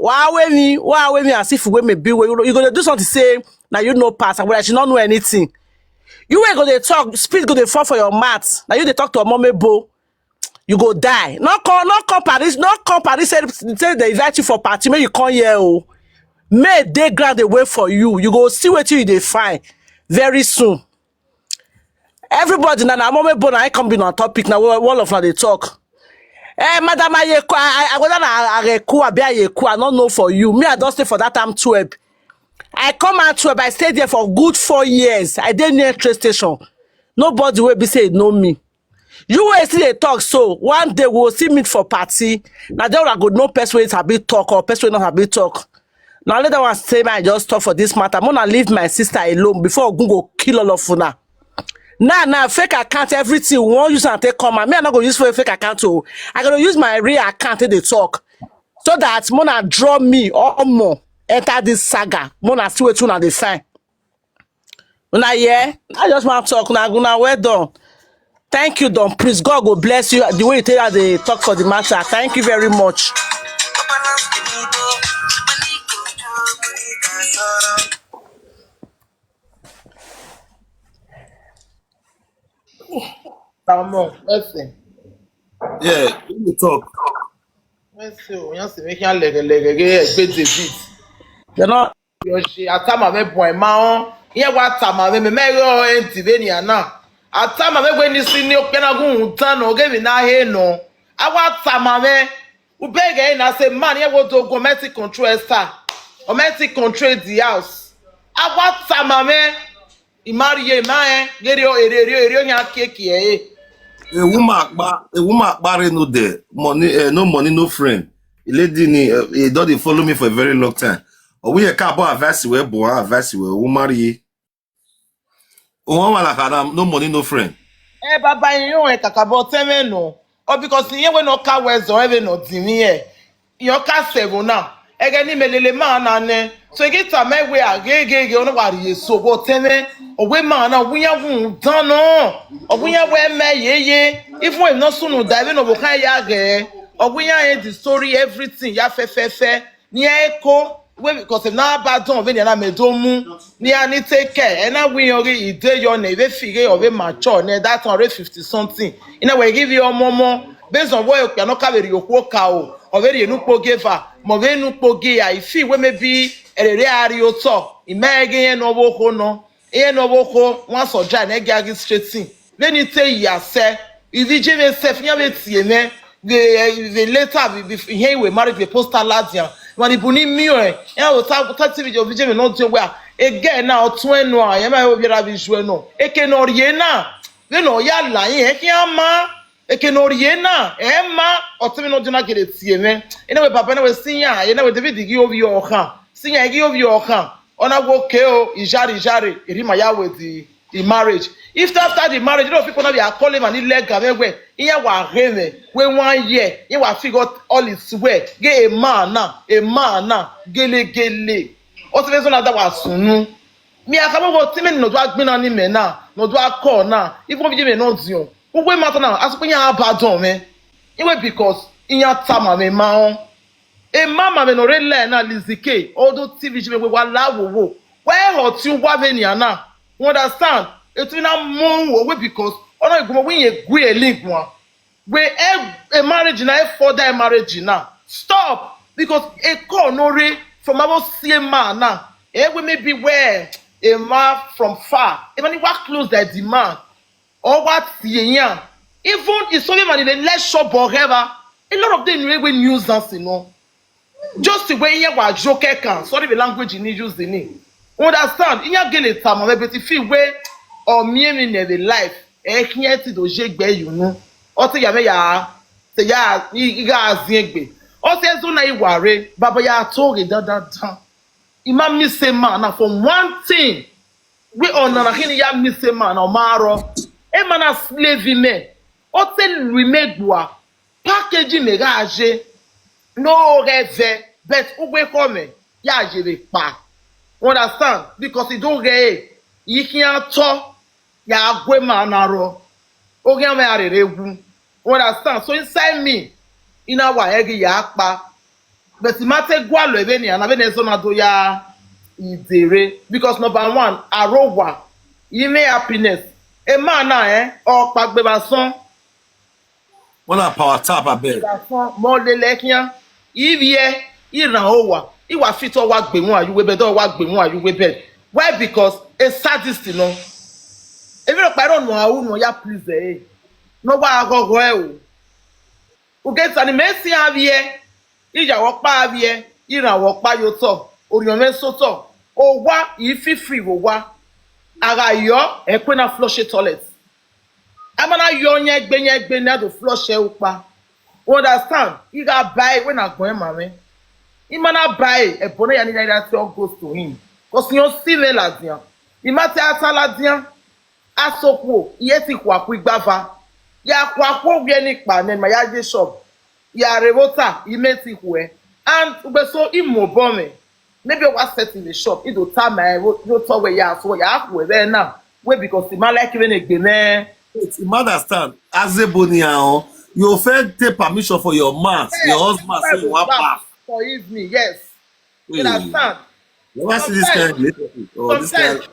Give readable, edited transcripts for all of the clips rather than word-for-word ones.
Why me as if we may be where you gonna do something say now you know pass, but I should not know anything. You ain't gonna talk, spirit go to fall for your mouth. Now you they talk to a mommy bo, you go die. Not Paris, say they invite you for party, may you come here. Oh, may they grant the way for you. You go see what you they find very soon. Everybody now mommy bo I come be on topic now. All of they talk. Madam, I don't know for you. Me, I don't stay for that time 12. I come out 12, I stayed there for good 4 years. I didn't near train station. Nobody will be say know me. You will see they talk so. One day we will see meet for party. Now there I go no person will be talk or person will not be talk. Now let that one say I just talk for this matter. I'm gonna leave my sister alone before Google kill all of una. Now fake account everything we won't use and take come. Me I'm not gonna use for a fake account too. I gonna use my real account to they talk. So that Mona draw me or more enter this saga. Mona see what you they find. Una yeah, I just want to talk now. Well done. Thank you, Don. Please God go bless you. The way you tell us they talk for the matter. Thank you very much. Listen. Yeah, let me talk. Listen, make you leg. You're not. Yoshi, atama me boy ma. Here what atama me go enti na. Atama me when si ni okena gun tan no give na he no. Awa atama me ubege na say man here go to domestic control Esther. Domestic control the house. Awa atama me imariye ma get your ere nya keke e. A woman marry no there. Money, no money, no friend. A lady he don't follow me for a very long time. Or we a couple advice we born advice we marry. One like no money, no friend. Baba you e kakabo teme no. Or because you we no ka wezo even no dimi e. You ka seven now. Ege ni melele man na ne. So you get me we agege ono wari so go teme. O we man na we ya wun dan no. O we ya we me yeye. If we no sunu da even no bo kan ya ge. O we ya the story everything ya fe. Ni eko we because if na bad don we na me do mu. Ni ani take care. And now we ori ide your na we figure of a mature na that already 50 something. You know we give you your momo based on what you no ka very okwoka o. O very enu pogeva. Mo ve enu poge ya ifi we maybe ere ari oto. Imege yen no wo ho no. E no wo ho wan soja na ege agi straighting. When you say ya say if you give self nya be tie me the later be here we marry the postal ladian. When ibuni mi o e wo ta TV jo video me no do we again na otun enu a ye ma wo biara bi ju enu eke no rie na we no ya la yin e ki ama eke no rie na e ma otun no jina gele tie me ene we papa na we sinya ye na we David gi obi o kan sinya gi obi o kan ona go ke o ijari iri ma ya we the marriage. If after the marriage, you know people now they are calling and illegal when here wa reme when 1 year you wa figure all is well get a man now gele o ti reason that was sunu me akabo go ti me no do agbin na ni me na no do akọ na if we me no dion we matter now as pe yan abadon me even because yan tama me ma on e mama me no re le na lizike odo TV me we wa lawo where hot you wa ve ni na you understand it's in a moon because ona igbo we a link one we a marriage na for that marriage now stop because a call no re from about same man now we may be where a man from far even if we close that demand or what yan even if some man in the less shop or whatever a lot of them really news us you know just the way you wa joker can sorry the language you need use the name understand in your gele time maybe feel where or me in the life e kian ti do je gbe you know o ti ya me ya se ya i ga azin gbe o se so na iware baba ya to re dandan imam mi se man na for one thing we on na kini ya mi se man na maro e man na slave me o te lui megboa package me ga age no reve but ugbe come ya je be pa understand because it don't get you can't talk ya gwe manaro oge am arere egwu understand so inside me ina wa ege ya pa but imate gwalo ebe ni ana be na zona do ya idere because number one arowa ime happiness a man na o pagbe ba son One a power tap abeg. ba son mo lele kian iwie iran owa iwa fit o wa gbe won ayuwe be do wa gbe won ayuwe be why because a sadist no ebi ro paro no awu no ya please no wa agogo o o get ani mesi avie ìyàwó pa avie ìrànwọ́ pa yo to oriyan me so to o wa ifi free wo wa ara yo e pe na flush toilet amana yo yen gbe na do flush e upa understand you got buy when agbon e mame imana buy e bono ya ni that goes to him cause you see le ladian imate ataladian asopwo iye ti kwaku igbava ya kwaku wie ni pa na ma ya je shop ya revota imeti hwe and so imobome maybe was set in the shop it do time my you talk where ya so ya hwe there now we because the man like even again You understand? As a bonian, you first take permission for your man, your husband say you want bath. for evening yes you Hey. understand You ever see this kind of relationship? Or this kind sometimes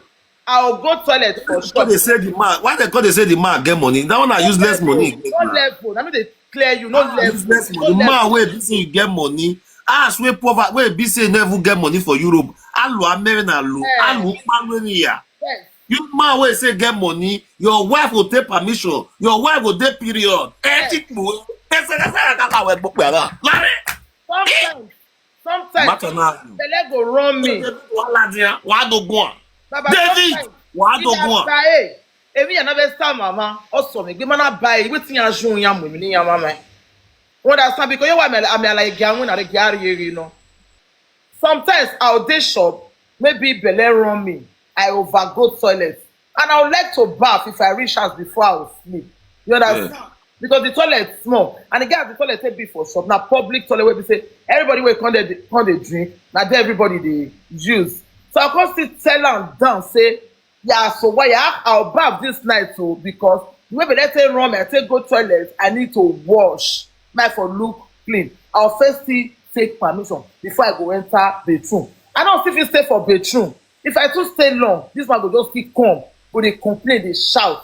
I'll go toilet for Why shop they say the man? Why they call they say the man get money? That one are useless money. no level I mean they clear you no level Useless no money. The man level where be say you get money. Ask where poverty where be say you never get money for Europe. Alu American alu. Alu Manuia. yes You man where say get money, your wife will take permission. Your wife will take period. sometimes Matter now. belle go run me Why do go on? baba David, sometimes why do go on? buy emi ya na be star mama also me gbe mana buy wetin ajun ya mu mi ni ya mama understand because you wa me like gaun na the gari you know sometimes I'll dey shop maybe belle run me I overgo toilet and I would like to bath if I reach house before I will sleep you understand because the toilet small and the guy the toilet take big for shop na public toilet wey be say everybody wey come dey drink na there everybody dey use so I come still tell am down say yeah so why I'll bath this night o because the way belle take run me I take go toilet I need to wash my for look clean I will first still take permission before I go enter bathroom I no still fit stay for bathroom if I too stay long this man go just keep come go dey complain dey shout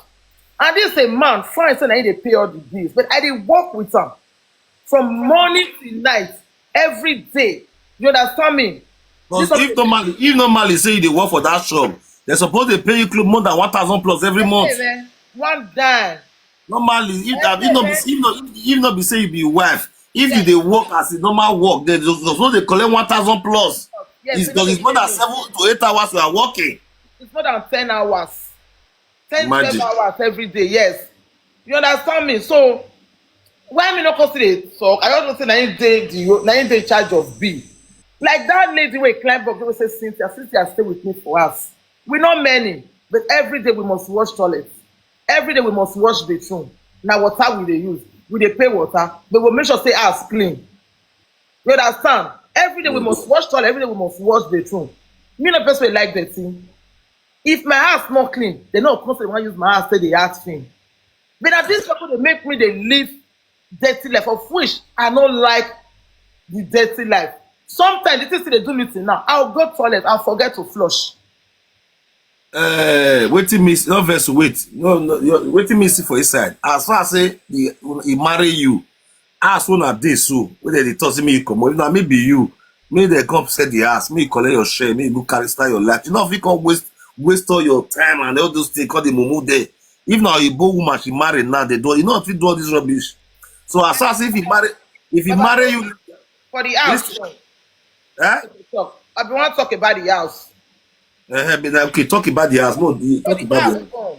and this a man fine say na him dey pay all the bills but I dey work with am from morning till night every day you understand me. Because if normally say you dey work for that shop, they suppose they pay you more than 1,000 plus every month. Hey, one dime. Normally, if not be say you be wife, if you dey work as a normal work, they suppose they collect 1,000 plus. Yes, It's because it's more than 7 to 8 hours you are working. it's more than 10 hours 10 Imagine. 12 hours every day yes you understand me so when me no come still dey talk I just know say na him dey in charge of bill like that lady wey climb up wey say Cynthia stay with me for house we not many but every day we must wash toilet every day we must wash bathroom na water we dey use we dey pay water but we make sure say house clean you understand every day we must wash toilet every day we must wash bathroom me no person wey like dirty if my house not clean they no come say they wan use my house say dey ask clean but na this people dey make me dey live dirty life of which I no like the dirty life sometimes the thing still dey do me till now I will go toilet and forget to flush. Waiting miss no verse wait no waiting miss for inside as far as say he marry you as one a day so when they talk say me you come if na maybe you may they come set the ass me collect your share me you carry start your life you know if you come waste all your time and all those things call the mumu there if na oyibo woman she marry now they do you know if you do all this rubbish so as far as if he marry you For the house listen, eh? I be wan talk about the house. Okay, talk about the house. No, talk about the house.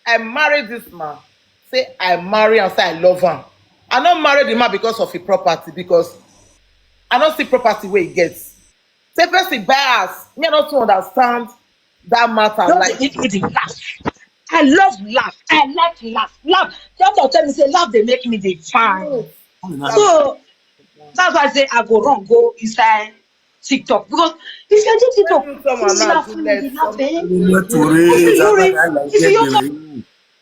I married this man. Say I marry and say I love him. I not marry the man because of his property because I don't see property where he gets. Say person buy house, me I not to understand that matter. Don't Like make me dey laugh. I love laugh. I like laugh. Laugh. Doctor tell me say laugh dey make me dey fine. So that's why I say I go run go inside TikTok because if you do TikTok, When you come you and laugh, do you less, dey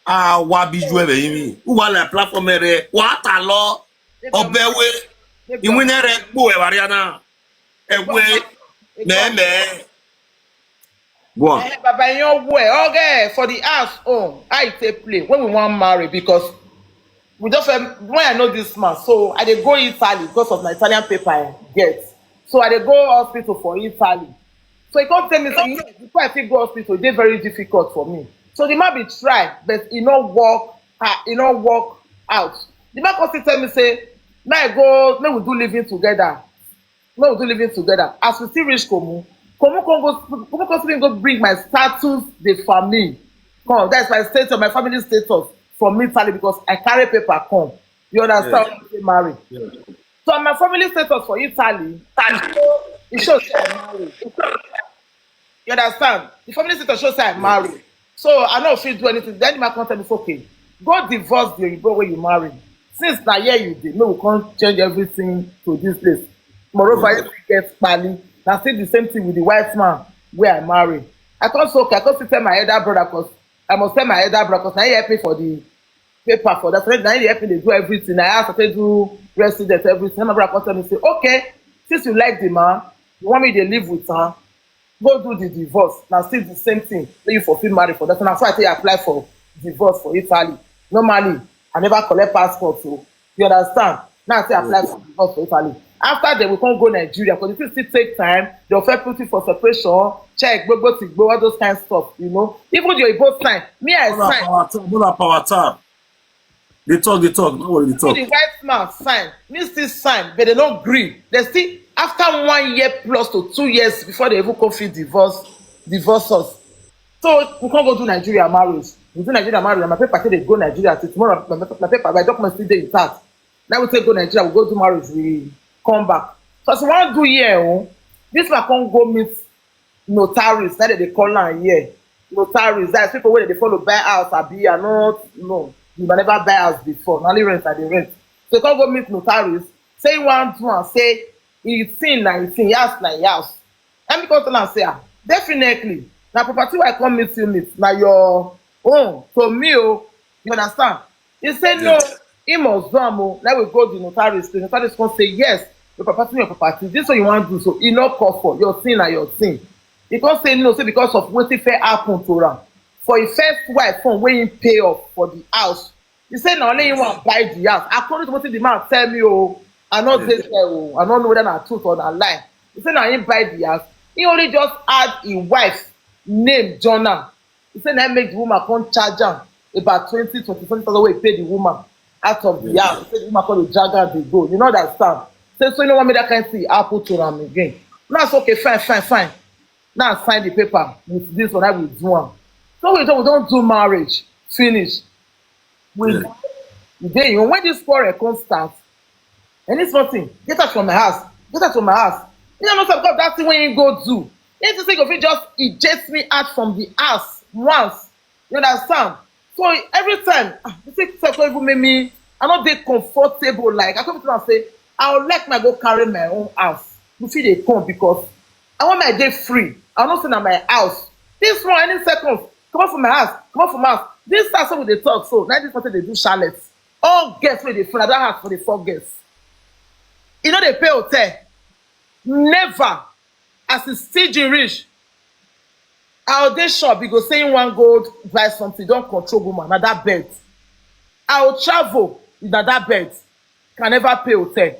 laugh. Wa biju ebe yimi wa la platform re wa ta lo obewe iwin re gbo e wari ana Wait, man. Go on. Baba, in your way, okay, for the house, oh, I take play when we want marry because we just when I know this man, so I dey go Italy because of my Italian paper I get. So I dey go hospital for Italy. So he come tell me say yes, before I fit go hospital, e dey very difficult for me. So the man be try, but e no work out. The man come still tell me say, make we do living together. Make we do living together. As we still reach Komu come still go bring my status de famille. Come, that's my status, my family status from Italy because I carry paper come. You understand? Yeah. When I marry. Yeah. So my family status for Italy, it shows say I married. You understand? The family status shows say I married. So I no fit do anything. Then the man come tell me, okay, go divorce the Oyibo wey you marry. Since na here you dey, make we come change everything to this place. Moreover, if you get pali, na still the same thing with the white man wey I marry. I come say okay, I come still tell my elder brother because I must tell my elder brother because na he help me for the paper for that. So na he help me dey do everything. I ask to do resident everything. My brother come tell me say, okay, since you like the man, you want me to live with her, go do the divorce. Now still the same thing. Make you fulfill marriage for that. So that's why I say apply for divorce for Italy. Normally, I never collect passport. So you understand? Now I say apply for divorce for Italy. After that, we can't go Nigeria because it still take time. They'll first put it for separation, check, go, all those kind of stuff, you know. Even your both sign. Me, I sign. Power time. They talk. No worry, they talk. The white man sign. Me still sign, but they don't agree. They still, after 1 year plus to 2 years before they even come fit divorce us. So we can't go to Nigeria marriage. We do Nigeria marriage, and my paper say they go Nigeria till tomorrow. My paper, my document still there intact. Now we say go Nigeria, we go do marriage, we come back. So as we want to do here, this man can't go meet notaries. That they call am here. Notaries, that's people where they follow buy house, abi are not no. You never buy house before. Only rent at the rent. So you can't go meet notaries. Say you want to and say it's in na it's in, yes na yes. And because I say definitely. Now property I come meet you now your own. So me, you understand? He say no, he must do. Now we go to notaries. The notaries can say yes, your property. This is what you want to do. So he not call for your thing and your thing. He can't say no, say because of what if it happen to her. For his first wife phone when he pay off for the house. He said now only he want buy the house. According to what the man tell me, I not say I don't know whether na truth or na lie. He said now he buy the house. He only just add his wife name Jonah. He said now make the woman come charge him about 20,000 wey he pay the woman out of the house. He said the woman call the drag her dey go. You know understand? So you know what me that kind of thing happen to am again. Now it's okay, fine. Now sign the paper with this one I will do am. So we don't do marriage. Finish. When this quarrel comes start, and this one thing, get out from my house. You know, because that's the way you go do. You need to think of it, just eject me out from the house once. You understand? So every time, you say, even make me, I'm not very comfortable. Like, I come to and say, I would like my go carry my own house. You feel they come because I want my day free. I'm not saying at my house. This one, any second, come on from my house. This house where they talk, so now this person they do Charlotte. All guests where they fill that house for the 4 guests. You know they pay hotel. Never, as a stingy rich, I'll dey shop, you go say you want gold, buy something, don't control woman, na that bed. I'll travel, na that bed. Can never pay hotel.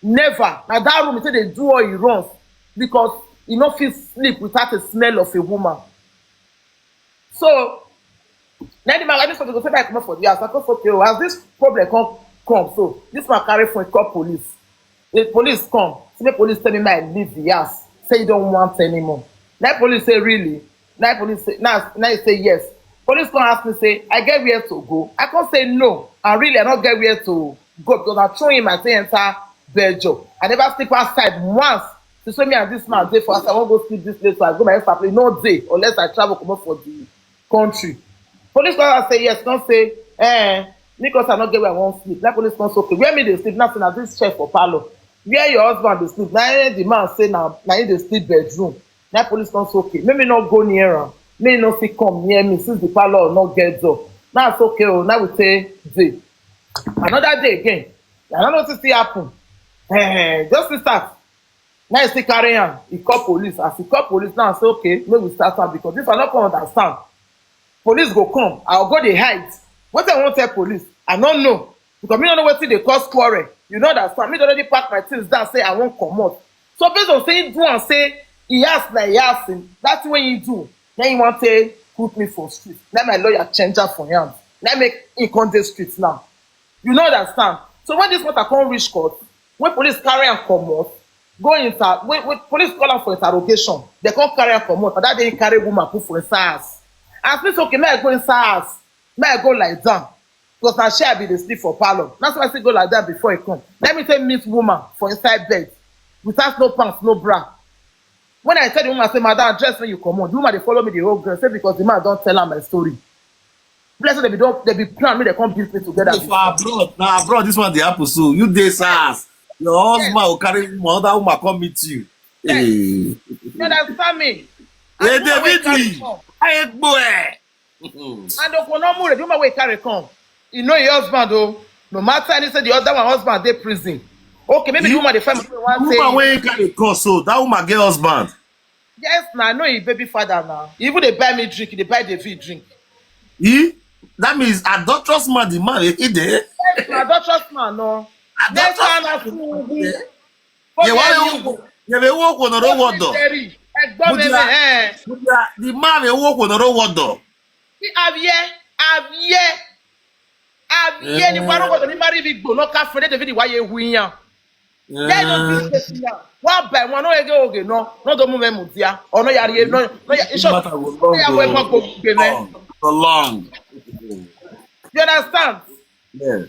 Never. Now that room, they do all he runs because you no fit sleep without the smell of a woman. So, now the man like this person go say that I come for the house. I come for okay, as this problem come, so this man carry phone, call police. The police come. So the police tell me I leave the house. Say you don't want anymore. Now police say really. Now police say now you say yes. Police come ask me say I get where to go. I can't say no. And really I don't get where to go because I throw him and say enter Belgium. I never sleep outside once. To show me and this man day for us. I won't go sleep this place. So I go my place. No day unless I travel come up for the country. Police come say yes. Don't say because I not get where I won't sleep. Like police come say okay. Where me they sleep? Nothing. Now this chef for parlor. Where your husband dey sleep? Now the man say now he dey sleep bedroom. Now police come say okay. Make me not go near am. Make me not fit come near me since the parlor not get door. Now it's okay. Oh, now we say day. Another day again. I don't know what to see happen. Just to start. Now he still carry am, he call police. As he call police now, say okay, make we start am because if I no come understand, police go come, I go dey hide. Wetin I wan tell police? I no know because me no know wetin dey cause quarrel. You no understand? Me don already pack my things down, say I wan comot. So based on say he do am say he ask na he ask him, that thing wey he do, then he wan take put me for street. Let my lawyer change am for him. Let make him come dey street now. You no understand? So when this matter come reach court, when police carry am comot, go inside, when police call am for interrogation, they come carry am comot. And that day he carry woman put for inside house. As me say okay, may I go inside house, may I go lie down because na shey I be dey sleep for parlour. That's why I say go lie down before he come. Let me take meet woman for inside bed without no pants, no bra. When I tell the woman say madam dress when you comot, the woman dey follow me the whole girl say because the man don tell am my story. Bless them, they be plan me, they come build me together. For abroad, now abroad, this one the apple so you dey SARS. Your husband will carry another woman come meet you. Yes. Hey. You understand me? Hey, And the woman wey carry David, come, hey boy. and the woman the woman wey carry come, you know your husband oh, no matter any say the other one husband dey prison. Okay, maybe the woman dey find The one woman say wey carry cause so that woman get husband. yes na I know he baby father now. He even dey buy me drink, he dey buy David drink. That means adulterous man, the man he there. Yes, na adulterous man no. Next time na fool. Yeah, why you be walk on the road door? Ẹ̀gbọ́n mi ẹ. The man will walk on the road door. Àbíyẹ́ ni wọ́n rọ́gbọ̀dọ̀ ní mari bí gbòòná ká fún David wáyé ewu yẹn. Lẹ́yìn tó ti ṣe sí yàn, wọ́n bẹ̀ wọ́n náà yege oge náà, náà tó mú mẹ́mú díá, ọ̀nà yàrá yẹn náà, iṣọ́ ìyàwó ẹ̀gbọ́n kò gbé mẹ́. So long. You understand? Yeah.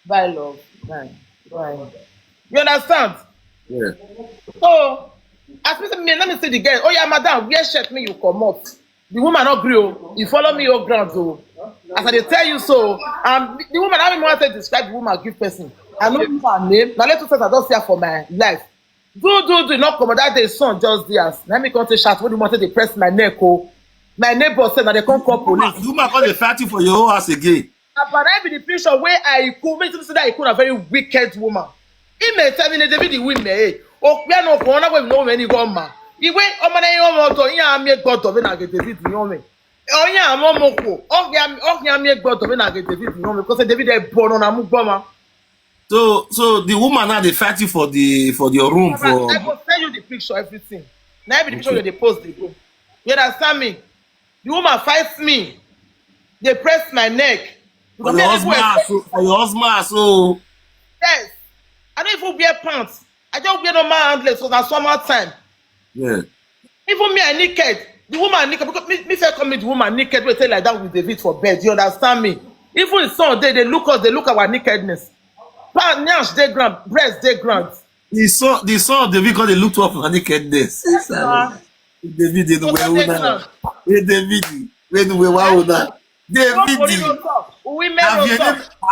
Bye love. Bye. You understand? Yeah. So, as me say, let me see the girl. Oh yeah, madam, wear shirt me you comot. The woman not gree oh. You follow me your ground oh. As I dey tell you so, the woman how me want to describe the woman give person. I know her name. Now let us say I don't see her for my life. Do not come that day son just there. Let me come to chat. What do you want to press my neck oh? My neighbor said that they come call police. The woman come dey fight you for your whole house again. But I be the picture where I could make say that I could a very wicked woman. He may tell me David the win me. Oh, we are not going to know many woman. He went on my own to ya me God of na get David you me. Oh yeah, momoko. Oh ya me God of na get David you me because David dey born on amuboma. So the woman now they fight you for your room for. I will tell you the picture everything. Now be the picture where they post the go. You understand me? The woman fights me. They press my neck. For your husband, so. Yes. I don't even wear pants. I just wear normal handless because it's summer time. Yeah. Even me, I naked. The woman naked because me first come meet the woman naked. We say like that with David for bed. You understand me? Even in some day they look us, they look at our nakedness. Nash they ground, breast they ground. The son of David because they looked up for nakedness. David didn't wear una. Hey David, when we were una. David.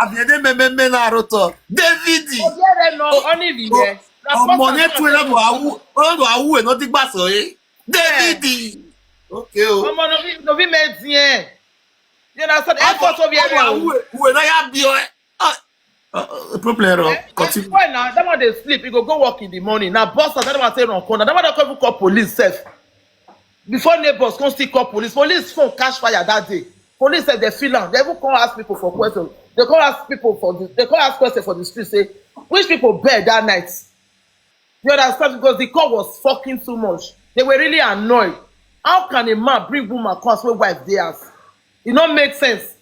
Aviede me na roto. David. Ọmọ ní tún ẹ lọ́dọ̀ àwú ẹ̀ náà ti gbà sọ yé. David. Okay o. Ọmọ no be made here. You know so the effort of your Uwe náà yà bí ọ. Problem ẹ̀rọ. Continue. Why now? That one dey sleep. He go work in the morning. Now boss that one say run corner. That one dey come call police sef. Before neighbors come still call police. Police phone catch fire that day. Police said they feel am. They even come ask people for questions. They come ask questions for the street. Say which people bed that night. You understand because the call was fucking too much. They were really annoyed. How can a man bring woman cause where wife dey house? It don't make sense.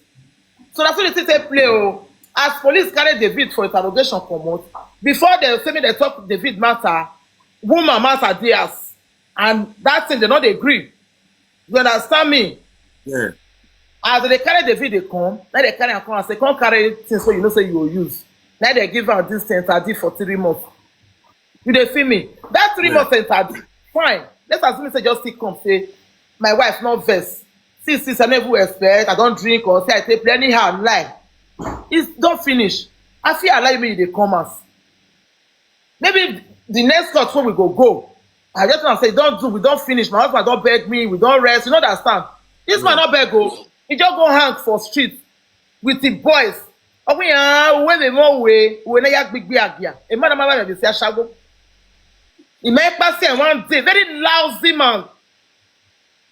So that's what they say play oh. As police carry David for interrogation comot, before they say me they talk David matter, woman matter dey house, and that thing they no dey gree. You understand me? Yeah. As they carry David they come, now they carry am come and say come carry things so you know say you will use. Now they give am this entity for 3 months. You dey feel me? That 3 months entity, fine. Let's assume say just still come say my wife not vex. Since I never expect, I don't drink or say I take play anyhow lie. It's don't finish. I feel allow me they come as. Maybe the next court when we go. I just want to say don't do, we don't finish. My husband don't beg me, we don't rest. You know that stand. This man not beg go. He just go hang for street with the boys. Oh yeah, when they more way, when they yak big agia. A man be say shago. He make pass here one day, very lousy man.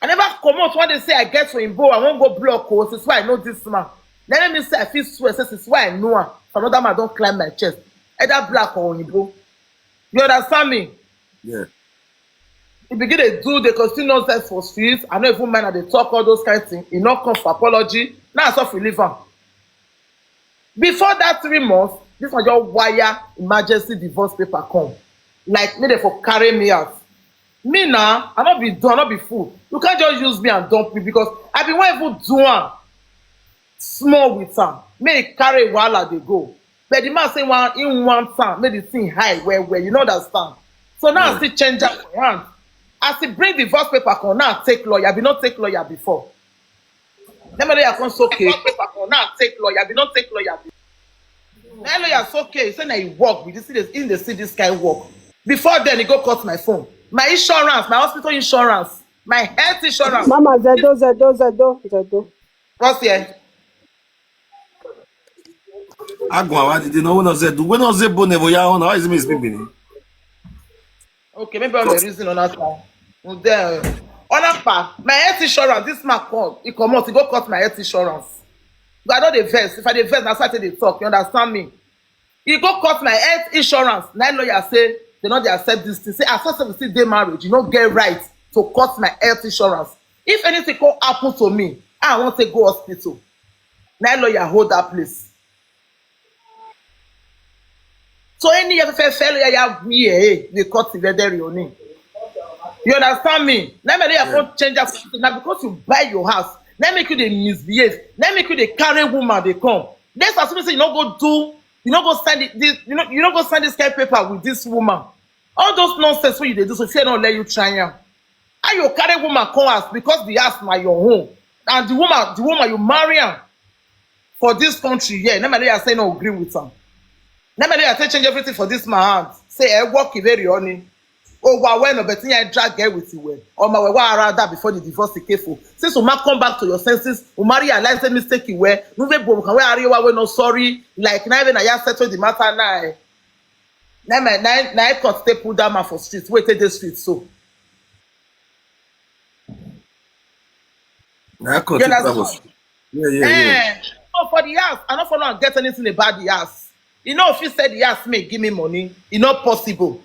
I never come out when they say I get for him bow, I won't go block holes. This is why I know this man. Let me say I feel swear, this is why I know her. Some other man don't climb my chest. Either black or Igbo. You understand me? Yeah. He begin to do the continue nonsense for streets. I know even men that they talk all those kind of things. He not come for apology. Now I saw for live on. Before that 3 months, this was your wire emergency divorce paper come. Like me they for carry me out. Me now, I not be done, not be fool. You can't just use me and dump me because I been one even doing small with her. May carry while they go. But the man say one time, make the thing high where you know understand. So now I still change up my hand. As he bring divorce paper come, now take lawyer. I be not take lawyer before. Let me know you come so okay. Divorce paper come, now take lawyer. I be not take lawyer before. Now lawyer so okay. He say na he work with this. In the see this guy work. Before then he go cut my phone. My insurance, my hospital insurance, my health insurance. Mama, Zedo. What's here? Agwa, why did you know when I said, when I said, Bonevo, ya on, how is me speaking? Okay, maybe I'm the reason on that one. On that part, my health insurance, this man come, he come out, he go cut my health insurance. But I know the verse. If I the verse, that's why they talk. You understand me? He go cut my health insurance. Now lawyer say, they know they accept this thing. Say, as far as we see their marriage, you don't get right to cut my health insurance. If anything can happen to me, I want to go hospital. Now lawyer hold that place. So any of the fellow they cut the very only. You understand me? Let me can't change that now because you buy your house. Let me could they misbehave. Let me could they carry woman they come. Let's assume say you not go do, you not go sign this, you not go sign this kind of paper with this woman. All those nonsense what you they do so fear don't let you try am. And you carry woman come house because the house na your home. And the woman you marry her for this country, yeah. Let me say no agree with her. Let me say change everything for this man hand. Say I work very honey. Oh, wow, when but I drag girl with you well. Or my way that before the divorce is careful. Since you might come back to your senses, you marry realize the mistake you were. No way, but where are you? We're not sorry. Like now even I just settle the matter now. Now I can't stay pull that man for streets. Wait till the streets so. I can't take that was. Yeah. So for the house, I don't want to get anything about the house. You know, if you said the house may give me money, it's not possible.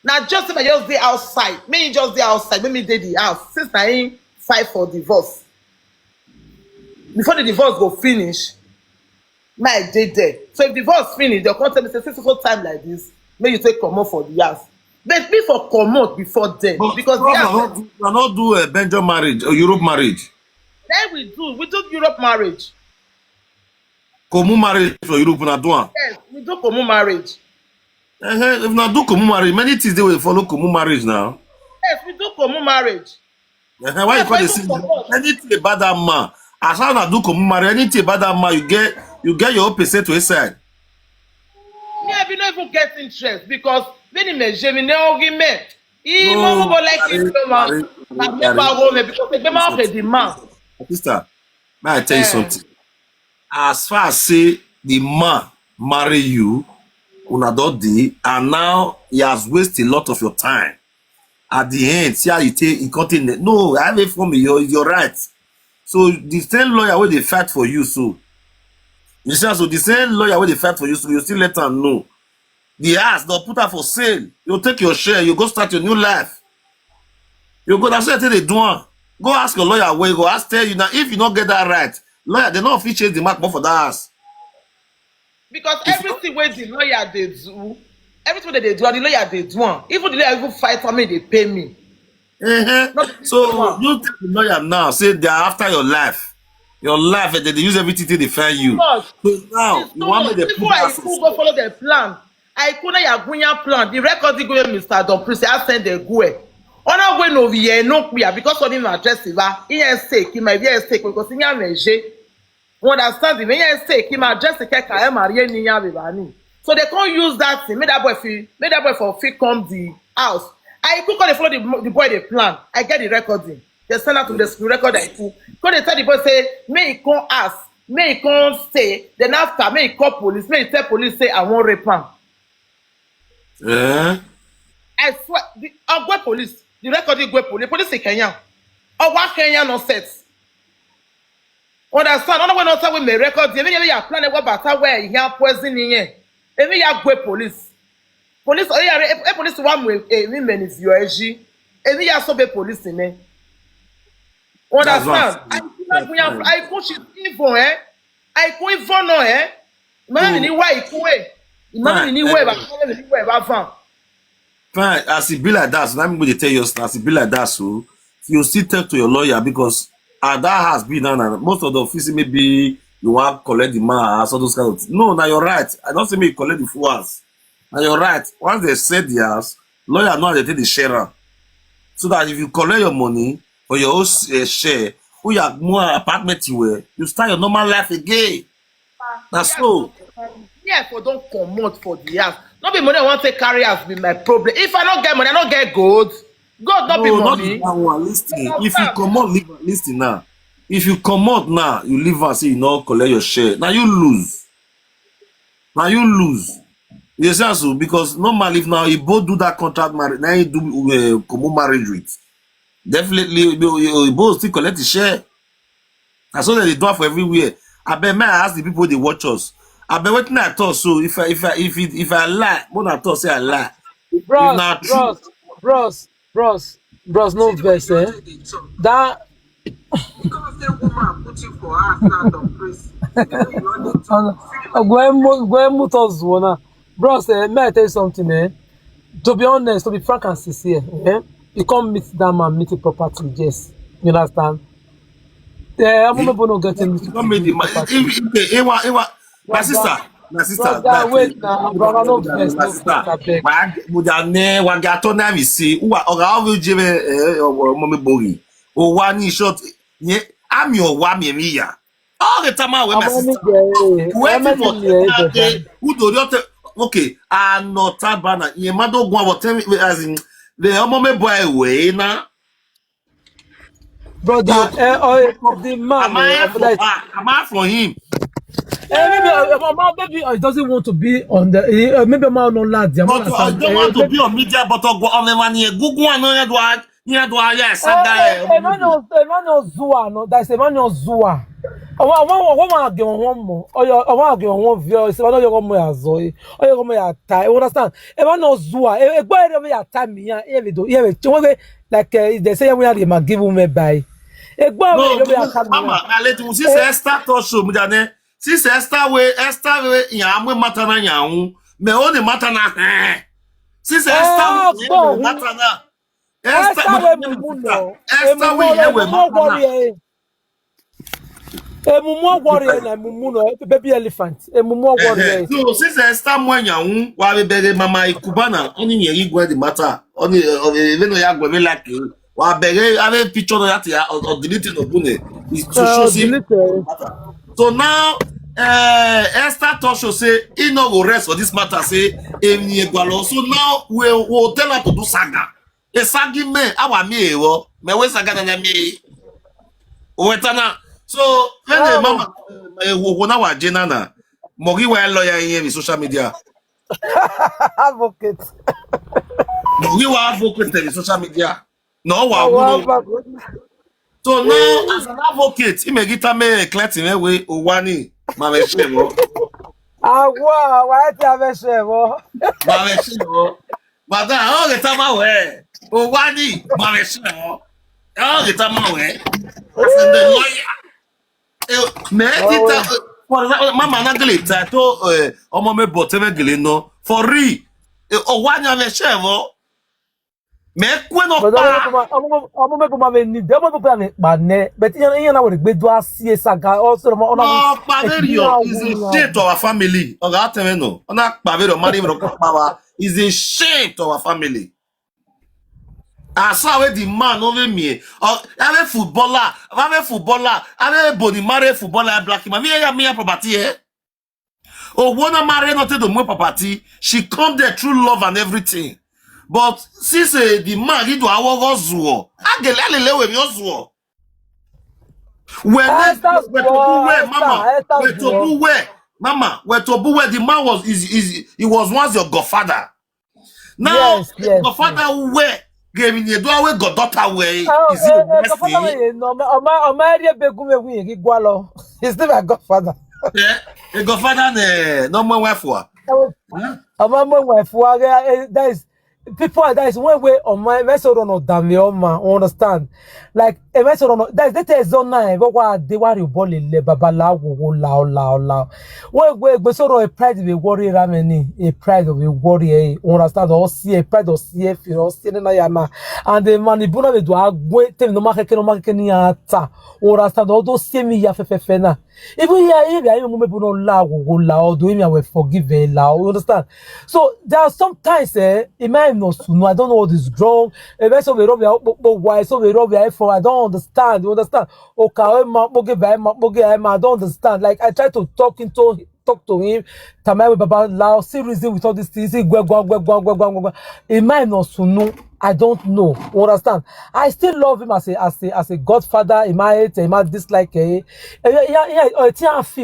Now, just if I just be outside, maybe just be outside, maybe they the house. Since I ain't fight for divorce. Before the divorce go finish, my day there. So if divorce finish, they'll come tell me, say, since for time like this, may you take come out for the house. But before come out before then. But because the house. we not do a Belgian marriage or Europe marriage. Then we do Europe marriage. Common marriage for Europe na do am. Yes, we do common marriage. If na do common marriage, many things they will follow common marriage now. Yes, we do common marriage. Why you call this anything about that man? As how na do common marriage, anything about that man, you get your own percent to his side. Me, I don't even get interest because when he me argument, he no like it so much. I never go me because the man of the man. Sister, may I tell you something? As far as say the man marry you, una don dey, and now he has wasted a lot of your time. At the end, see how you take you continue. No, I have it for me. You're right. So the same lawyer wey dey fight for you, so you see, so the same lawyer wey dey fight for you, so you still let am know. The house they'll put her for sale. You take your share. You go start your new life. You go. That's what they do. Go ask your lawyer where you go. Ask tell you now if you don't get that right. Lawyer, they not fit change the mark more for that house. Because everything where the lawyer they do, everything that they do, and the lawyer they do. Even the lawyer even fight for me, they pay me. So you tell the lawyer now, say they are after your life. Your life, and they use everything to defend you. So now you want me to put I could go follow the plan. I couldn't have plan. The record go Mr. Don Priest, I send the go. On our way no here, no clear because of him address he has stake, he might be a stake because he has understand him, he has stake, he might address the cake I am Maria. So they can't use that thing. Made that boy for fit come the house. I could call follow the boy the plan. I get the recording. They send out to the school record I could. Because they tell the boy say, may he come ask, may he come stay, then after may he call police, may he tell police say I won't rape him. Yeah. I swear, the Ogwe police, the record Igwe police in Kenya. Ogwa Kenya no sets. Understand? Other way not say we may record. Even if you plan a battle where you have poison in here. Even you have police. Police, oh yeah, police one way. Women is your age. Even you have so be police in there. Understand? I push it evil, eh? I go evil no, eh? Imagine ni why it way. Imagine ni way, but fine, as it be like that, so let me go to tell you, as it be like that, so you still talk to your lawyer because that has been done, and most of the offices maybe you want to collect the mass, all those kind of things. No, now you're right. I don't say me collect the full house. Now you're right. Once they said the house, lawyer know how they take the share. So that if you collect your money for your own share, who you have more apartment you start your normal life again. That's so. Yeah, for don't promote for the house. Not be money I want to carry as be my problem. If I don't get money, I don't get gold. Gold not be money. Not that one. Listen, if you come out, listen now. If you come out now, you leave and say you not collect your share. Now you lose. You see so because normally if now you both do that contract marriage, now you do common marriage with. Definitely you both still collect the share. That's all that they do for everywhere. I bet may I ask the people they watch us. I bet what I thought so if I lie, more than I thought say I lie. Bros, no verse, eh? That because the woman put you for her start of praise. Bros, may I tell you something, eh? To be honest, to be frank and sincere, eh? You can't meet that man, meet it properly, yes. You understand? I'm not getting my sister, wait now, brother, no verse, no verse, I beg. wagato na visi uwa oga ovu jebe mommy bogi o wa ni short nye ami o wa mi ya all the time we my sister waiting for udori okay anota bana ye mado gwa what as in the mommy boy way na Brother, the man, am I for him? Maybe he doesn't want to be on the. Maybe I'm not lad. But I don't want to be on media, but I go on the money. Google one, no, yes, Emmanuel Zua, no, that's Emmanuel Zua. I want to get on one more. I want to get on one view. I want to get on my Zoe. I want to get on my tie. Understand? Emmanuel Zua. If go ahead and time me, like they say we are the give me by. Mama, I let you see Esther to show me that. Since Esther we yamwe matana yahu me only matana since Esther we matana Esther we matana Mumu warrior na mumu no baby elephant mumu warrior so since Esther mo yahu wa be bere mama ikubana oni yeri gwe the matter oni even ya gwe me like wa bere have picture that or deleting obune is to show see so now Esther Tosho say he no go rest for this matter say so now we'll tell her to do saga a sagi me awa me we saga na me wetana so when the mama na wa jena na mogi wa lawyer in social media advocate mogi wa advocate in social media no wa so now as an advocate he may get me clarity me we owani mama shemo agwa wa ti aveshemo mama shemo mother all the time we owani mama shemo all the time we as the lawyer me tita mama na gele ta to omo me bote me gele no for real owani mama shemo me kwe no pa omo me puma me ni demo puma me pa ne but yan na we gbe do asie saga also no Paverio is a shame to our family oga tell me no ona Paverio marry me power is a shame to our family as how the man over me have footballer have body marry footballer black man me property eh oh wanna marry not to more property she come there through love and everything. But since the man he do our zuo, agelele we zuo. Mama, where to where the man was he was once your godfather. Now, Yes, yes, the yes. father where gave me the door where got daughter way. Is it a Godfather, mercy? no, my area begume we Gualo. He's still my godfather. Yeah. The godfather no more wife for. Huh? Among my father, that is people that is one way on my vessel on Damioma, understand? Like a vessel on that is on nine, but what they were bolling le babala lao. When we saw a pride of a warrior rameni, a pride of a warrior, understand? Or see a pride of CF or Sinayama, and the manibuna do a great no market no market understand? All those same ya fefena. Even here, if I even no la do him I will forgive la, you understand? So there are sometimes it might not know. I don't know what is wrong. If so we rob why so we rob for I don't understand. You understand? Okay, I don't understand. Like I try to talk to him. Tamai Baba Lao, see reason with all these things. It might not know. I don't know. You understand? I still love him as a godfather. He might dislike feel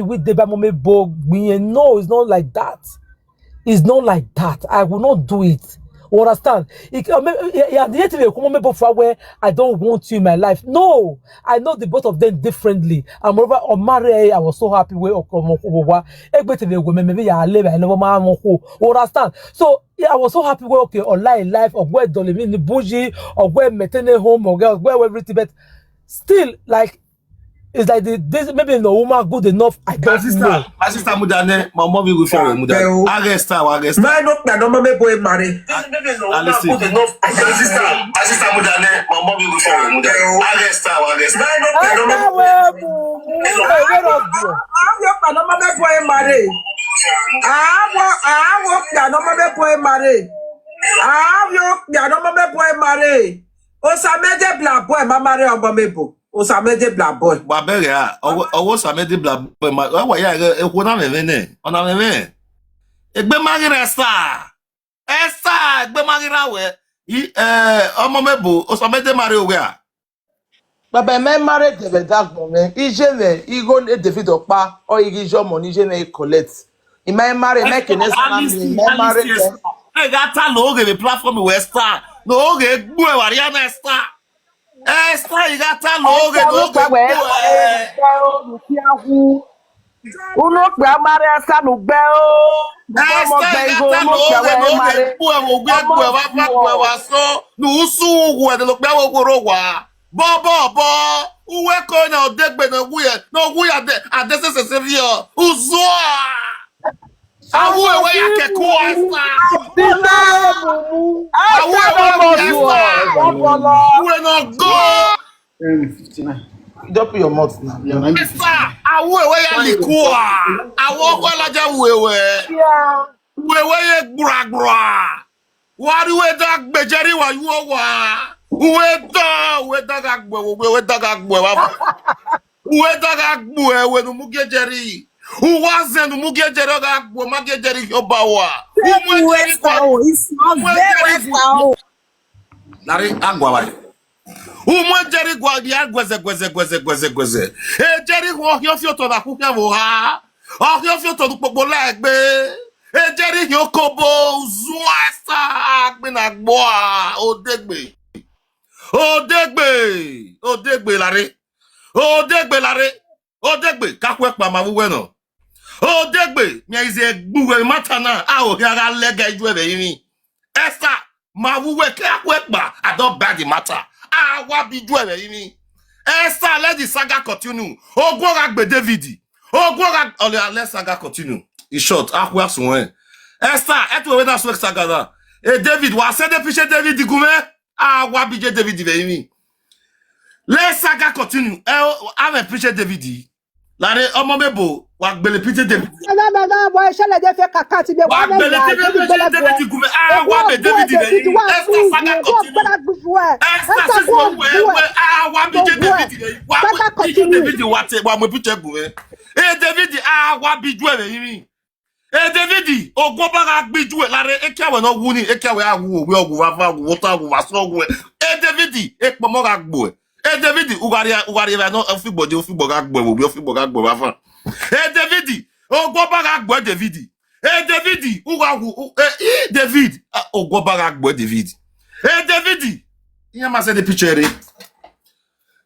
with the no, it's not like that. It's not like that. I will not do it. You understand? Where I don't want you in my life. No, I know the both of them differently. And moreover, on marriage, I was so happy with you understand? So yeah, I was so happy with okay, online life, or where Dolly in the bougie, or where maternal home, or where everything, but still, like, it's like this maybe no woman good enough. I don't know. My sister Mudane, my mom will for Mudane. Arrest her. Man, no, no, mama boy marry. Listen. My sister Mudane, my mom will for Mudane. Arrest her. Man, no, no, mama boy marry. I walk no mama boy marry. No mama boy marry. Osamede black boy, mama marry obamebo. Osamede black boy. Baberia, owo samedi bla boy. Wa ya ekwo na mevene. Ona meve. Egbe magire Esther, egbe magira we. Omomebo, osamede mari owe a. Baba me marry David Agbomen. Ijeme, igo le David Okpa or igijo money ijeme collect. I may marry make an me marry. I got to look at the platform with Esther. No, get boy, Ariana Esther. Esther, you got to look at Uno gba mare asa no gbe o. Esther, you got to look at boy, wa so. No, so we the look at Bobo, uwe ko na odegbe na wuye. No wuye at this is severe. Uzwa. Awu ewe ya keku Esther. Awu ewe Esther. Uwe no go. 59. Don't put your mouth now. Esther, awu ewe ya likua. Awu ko laja wewe. Wewe ye gbura. Wari we da gbejeri wa yuo wa. We da gagbo wa. We da gagbo we no mugejeri. Uwazen no mugejeri gagbo magejeri yobawa. It's not very well. Lari agwa wa. Jeri gwa dia gweze. E jeri ho hio to na ku wo ha. O hio to du popo la egbe. E jeri hio kobo zua sa agbe na gbo a odegbe. Odegbe lare. Odegbe kakwe pa ma wuwe no. Odegbe mi ize gbuwe matana a o ga lega iju ebe yimi. Esther ma wuwe kakwe pa I don't bad the matter. What be doing me? Esther, let the saga continue. Ogwora gbe David. Let saga continue. In short, akwa soen. Esther, eto we na so saga da. David, wa se de piche David gume. What be David ve mi? Let saga continue. Ave piche David. Lare omo mebo wa gbele piche David. Boy, shall I get a cat to be Wa gbele David gume. What be David ve mi? Esther saga continue. Esther what be David? What be David? What me picture go? David what be do e David ogboba gbe ju e lare ekiawe no wu ni ekiawe awu we ogu wa fa water wa so go. David ekpomo ga gbo. David ugari no ofigbo ga gbo we ofigbo ga gbo wa fa. David ogboba ga gbo David. David, David, go back boy David. David, you must say the picture.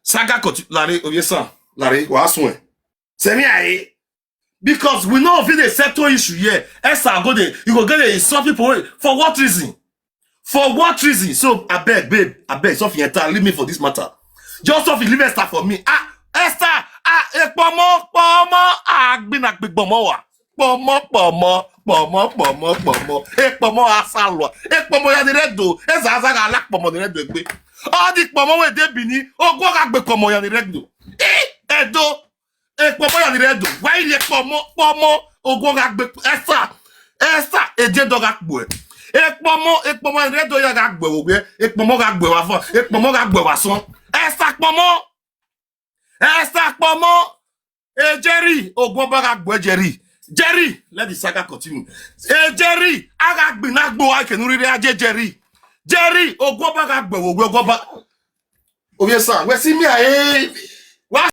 Saga cut Larry, oh yes, Larry, what's one? Say me aye. Because we know if they settle issue here, Esther go there, you go get it, some people for what reason? For what reason? So I beg, babe, I beg, Sophie, leave me for this matter. Just Sophie, leave Esther for me. Esther, pomo, been a big pomo, asalo, pomo ya the red do, Ezazaga lack pomo the red do. All the pomo where they bini, go back be pomo ya the red do. Edo, pomo ya the red do. Why the pomo, go back be Esther, dogak boy. Pomo ya the red do ya gak boy, pomo gak boy wa fo, pomo gak boy wa son. Esther pomo, Jerry, go back boy Jerry. Jerry, let the saga continue. Jerry, I got binagbo, I can read Jerry. Jerry, go back, go back. Oh, yes, sir. We see me, what?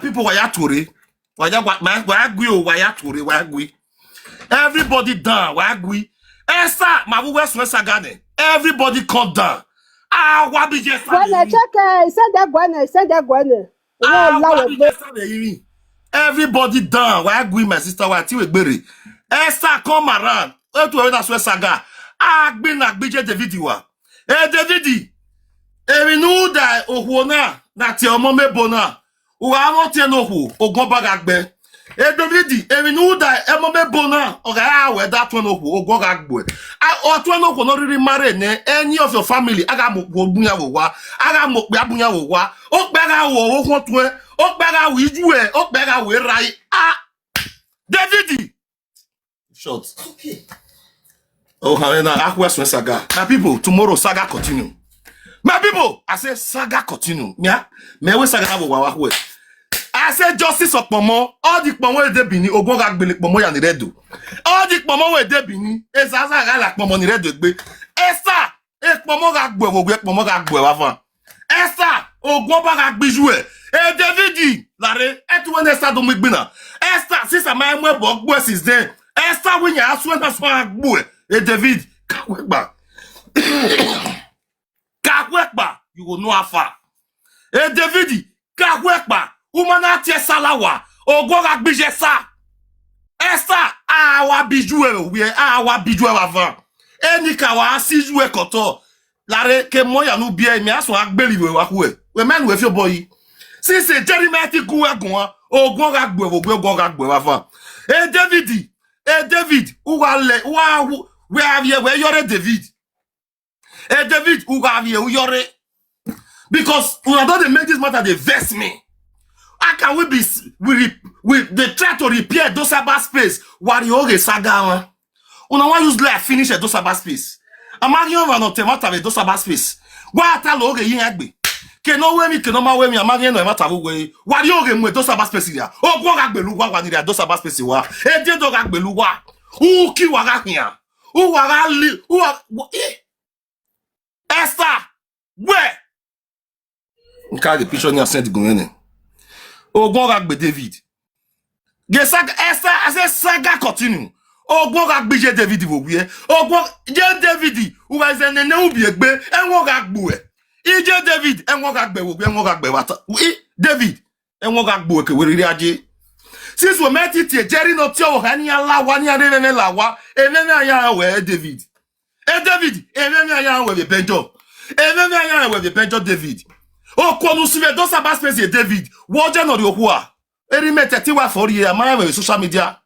People were yaturi. Everybody down, wagui. Esther, my west sagane. Everybody come down. What be just When I check, send that one. what be just everybody down. Wagui, my sister, what you bury. Esther, come around. That's where saga. Been like BJ Davidiwa. Davidi. We know that Ohona, that your mome bona. Uwa no ogon bagagbe. Davidi, we know that mome bona, we that one ogon gagbe. No really marry any of your family. Aga mo bunya wa. Aga mo bunya wa. Okbega wo ohotwe. Okbega wi juwe. Okbega we rai. Davidi. Short. Okay. Oh, how saga. My people, tomorrow saga continue. My people, I say saga continue. Me we saga na wa we. I say justice of pomo. All the pomo we dey bini ogun ga gbele pomo ya ni redo. All the pomo we dey bini ezaza ga la pomo ni redo gbe. Esther, pomo ga gbe wo gbe pomo ga gbe wa fan. Esther, ogun ba ga gbiju e. Davidi, lare, when Esther do me gbina. Esther, since my mwe bo gbo since then. Esther when you ask when that's why gbo e. David, kakwekba. Kakwekba, you will know how far. Davidi, kakwekba. Umana tie salawa. Ogora bije sa. Esther, awa bijue we awa bijue avant. Eni kawa asijue koto. Lare ke moya nu bie mi aso agbeli we wa we. We men we fio boy. Si se Jeremiah kuwe gun ogora gbe ogora gbe avant. David, uwale we have here we yore David. David, uwave yore. Because we don't make this matter they vex me. How can we they try to repair those cyber space while you saga? Una want use like finish those cyber space. Amarion va not matter with those cyber space. Why tell oge yin agbe? Ke no we mi ke no ma we mi amarion no matter we. Why you oge mu those cyber space ya? O gwo ga gbelu wa ni those cyber space wa. E de do ga gbelu wa. U ki wa ga hian. U wa ga li. U Esther, where? Nka the picture ni send gunene. Ogun ragbe David. Ge saga Esther, I say saga continue. Ogun ragbe David wo gbe. Ogun je David, ou va ze nene ou bi egbe, enwo ragbo e. Ije David, enwo ragbe wo gbe, enwo ragbe wata. David, enwo ragbo ke we ri aje. Since we met it Jerry no ti o hani ala wa ni are nene la wa, enene aya we David. David, enene aya we Benjo. Enene aya we Benjo David. O konu sive do saba space David. Woje no riohua. Eri me 31 for ye ama we social media.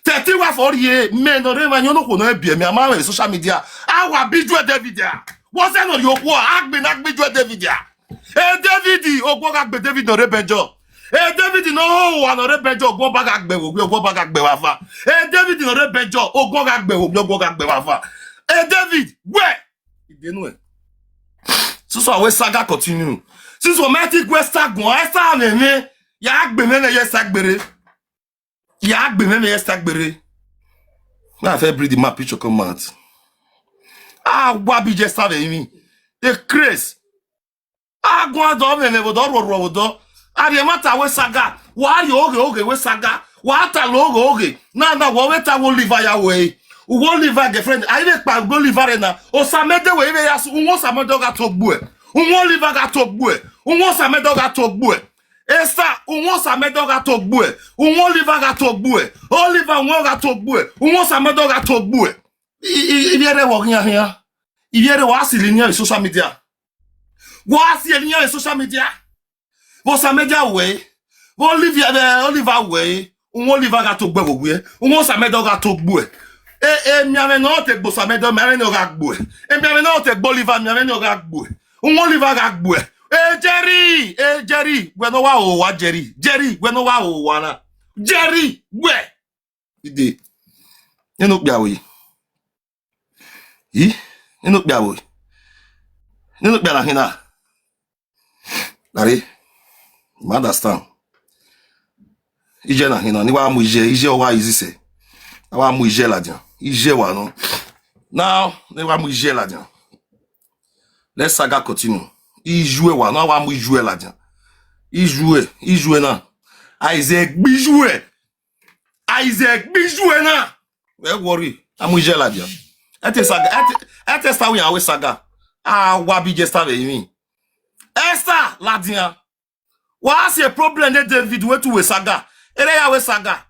31 for ye me no re manyo no kono ebie me ama we social media. Awa bidwe David ya. Woje no riohua agbe na bidwe David ya. David ogbo agbe David no rebejo. David no ho no rebejo ogbo baga agbe ogbo baga agbe wafa. David no rebejo ogbo agbe ogbo agbe wafa. David where? Idenu e. So we saga continue. Since we might take West Sagon, Esther nene, ya agbe nene yes agbere. Ya agbe nene yes agbere. Na fe breed my picture come out. Wabi just have me. The craze. Go do nene wo do. Ari mata we saga. Wa yo oge we saga. Wa ta logo oge. Na wo weta wo live ya way. Wo live girlfriend. I make pa go live na. O samede we even ya unwo samedo ga togbu e. Unwo live ga togbu e. Unwo samedo ga togbu e. Esther unwo samedo ga togbu e. Unwo live ga togbu e. Oliver unwo ga togbu e. Unwo samedo ga togbu e. Iviere wo hia. Iviere wa asilinia social media. Wa asilinia social media. Wo samedia we. Wo Oliver we. Unwo live ga togbu e wo we. Unwo samedo ga togbu e. Miame no te gbo samedo miame no ga gbo e. Miame no te gbo Oliver miame no ga gbo e. Oliver ga gbo e. Jerry, we no wa o wa Jerry, we no wa o wa na. Jerry, we. Ide. Eno bia we. Eno bia we. Eno bia na hina. Dari. You understand? Ije na hina ni wa mu ije o wa easy se. Wa mu ije la dian. Ije wa no. Now, ni wa mu ije la dian. Let's saga continue. Il jouait wa non wa mu jouer là dedans. Il jouait na. Isaac bi jouer na. We worry. Amu jouer là dedans. Ete saga we awe saga. Wa bi just have me. Esther là dedans. Wa si problem de David we to we saga. Ere ya we saga.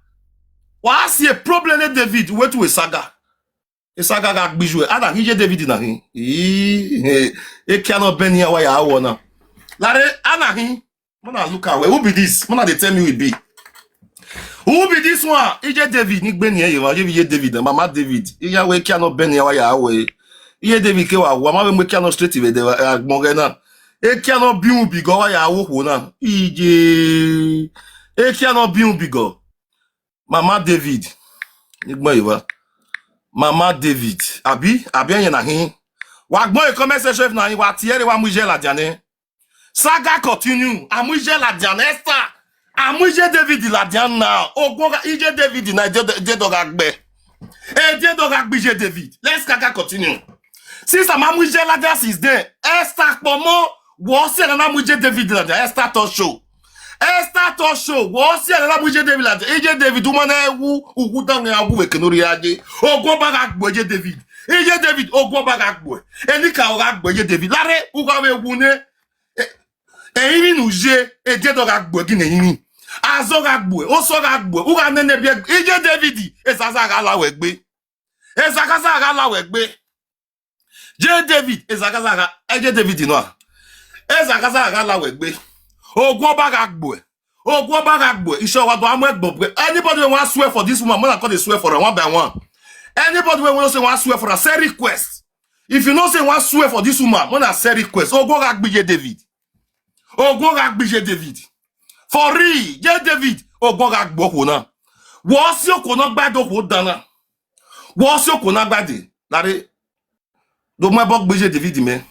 Wa si problem de David we to we saga. E saga ga bijoué. Ada hije David na hin. E cannot ben here why I wanna. Lare ana hin. Mona look away. Who be this? Mona they tell me we be. Who be this one? Ije David ni gbe ni e yo. Ije David, mama David. Ije we cannot ben here why I we. Ije David ke wa ma we cannot straight we de mogena. E cannot bi un bigo why I wo na. Ije e cannot bi un bigo. Mama David. Ni gbo iwa. Mama David, abi yen na hin. Wa gbon e comment section na hin wa tiere wa muje la diane. Saga continue. Amuje la diane Esther. Amuje David la diane now. Ogboga ije David na de doga gbe. De doga gbe je David. Let's saga continue. Since amuje la diane is there. Esther pomo wo se na muje David la diane. Esther talk show. Wo si ala muje David la diane. Ije David umana ewu ugudan awu we kenori aje. Ogbo baga gbo je David. Ije David ogbo baga gbo. Eni ka o ga gbo je David. Lare uga we wu ne. Eyini nu je eje do ga gbo gi neyini. Azo ga gbo, o so ga gbo. Uga nene bi ije David ezaza ga la we gbe. Ezakaza ga la we gbe. Je David ezakaza ga eje David no. Ezakaza ga la we gbe. Ogwo baga gbo. Isho wa do amu egbo. Anybody wey wan swear for this woman, more than call they swear for her one by one. Anybody wey wan say wan swear for her, say request. If you know say wan swear for this woman, more than say request. Ogwo ga gbije David. For real, je David. Ogwo ga gbo ko na. Wo si ko na gbado ko dana. Wo si ko na gbade. Lare do mo bo gbije David me.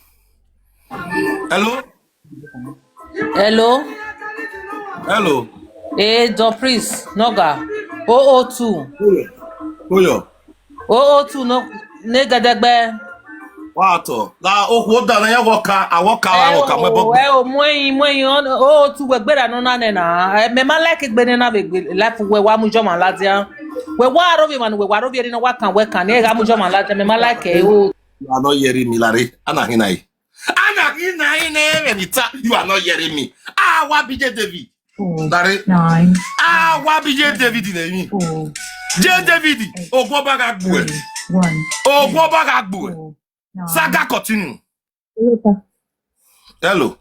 Hello. Dopris Noga 002. Oyo. 002 no negadegbe. Wato. La okwo dana ya woka mo bo. Moyin 002 we gbera no na na. Me ma like gbere na be life we wa mu joma ladia. We wa robi man we wa robi ri na wa kan e ga mu joma ladia me ma like You are not hearing me, Larry. Ana hinai you are not hearing me. Wa BJ David. Larry. 9. Wa BJ David in me. J David. Ogwo baga gbo. 1. Saga continue. Hello.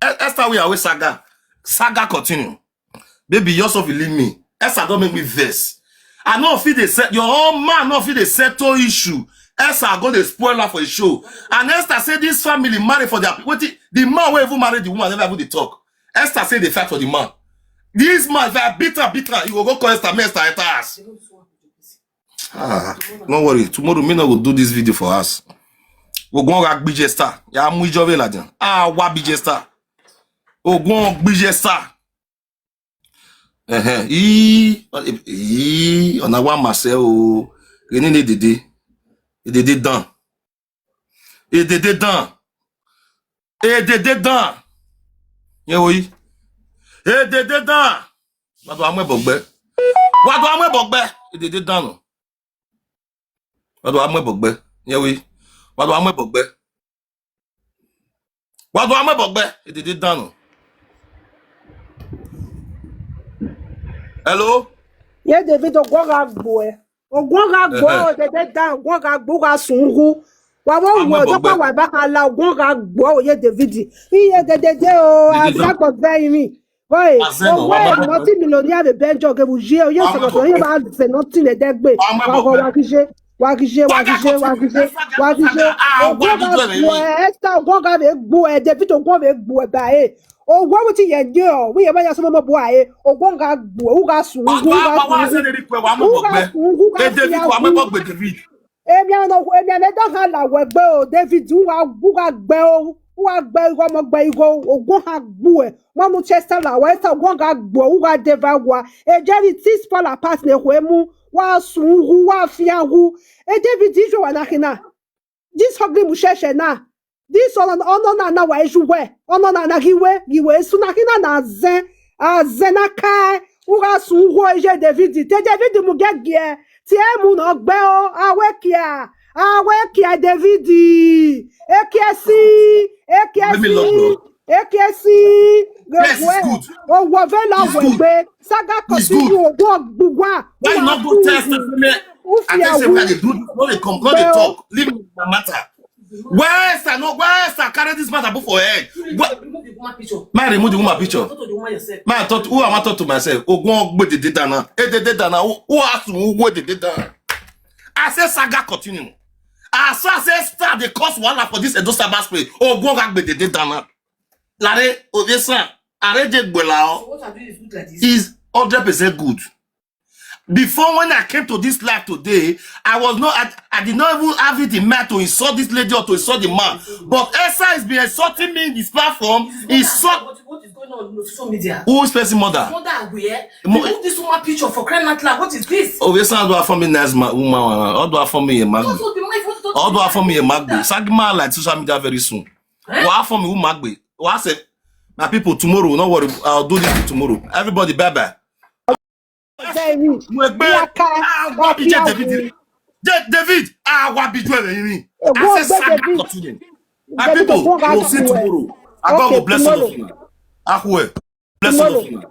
Esther, we always saga. Saga continue. Baby, yourself will leave me. Esther don't make me vex. I know if they set your own man, not if they settle issue. Esther go to spoil her for a show. And Esther said this family married for their the man who even married the woman never even they talk. Esther said they fight for the man. This man, if I beat her, you will go call Esther, Esther, ass. No worry. Tomorrow, me not will do this video for us. We'll go on BJ Star. Ya mou jove la diyan. Wa BJ Star. We'll go on BJ Star. On a one Marcel ou René ne Dédé. Et Dédé dan. Et Dédé dan. Et Dédé dan. Ye oui. Et Dédé dan. Wado amwe bogbe. Wado amwe bogbe. Et Dédé dan no. Wado amwe bogbe. Ye oui. Wado amwe bogbe. Wado amwe bogbe. Et Dédé dan no. Hello? Ye David ogwara gbo e. Ogwara gbo Dede dan ogwara gbo ga sunru. Wa wo wo to pa wa ba kan la ogwara gbo ye David. Iye Dede o agba gbe mi. Boy, ogwe multi-millionaire de Benjo ke buje o ye so so ye ba se nothing le degbe. Wa kije. Esther ogwara be gbo e David ogwara be gbo e ba e. Ogwo wuti ye nje o we ye ba ya so mo bo aye ogwo nga gbo o ga sun David ko amebogbe David. Emi me don ha la we gbe o David wa gbe o wa gbe igo mo gbe igo ogwo ha gbo e won mu Chester la we ta ogwo nga gbo o ga deva wa e Jerry tis fall apart ne ko emu wa sun wa fi ahu e David ijo wa na kina this ugly musheshe na this ono na wa ejuwe ono na giwe suna kina na zen na kai uga sunwo eje David te David mu gege ti e mu no gbe o awekia David ekesi good. O wo ve la we saga continue o gbugwa Why you not go test me? I tell you what they do, no they come, no they talk. Leave me the matter. Where's I carry this matter before head? Man, remove the woman picture. Man, I thought who am I talk to myself? Ogun with the data now. Who asked me who the data? I said saga continue. I said start the cause one for this Edo Sabbath spray. Ogun with the data now. Lare, Ovesa, Areje Gbelao. What I do is good like this. Is 100% good. Before when I came to this life today, I did not even have it in mind to insult this lady or to insult the man. But Esther has been insulting me in this platform. What is going on social media? Who is person mother? Mother, where? Remove this woman picture for crying out loud. What is this? Oh, yes, I do have for me nice woman. How do I for me a mag? How do I for me a mag? Sagma like social media very soon. What for me who mag? What I said, my people tomorrow. No worry, I'll do this tomorrow. Everybody, bye bye. David, I said, my people, we'll see tomorrow. I God will bless all of you. Bless all of you.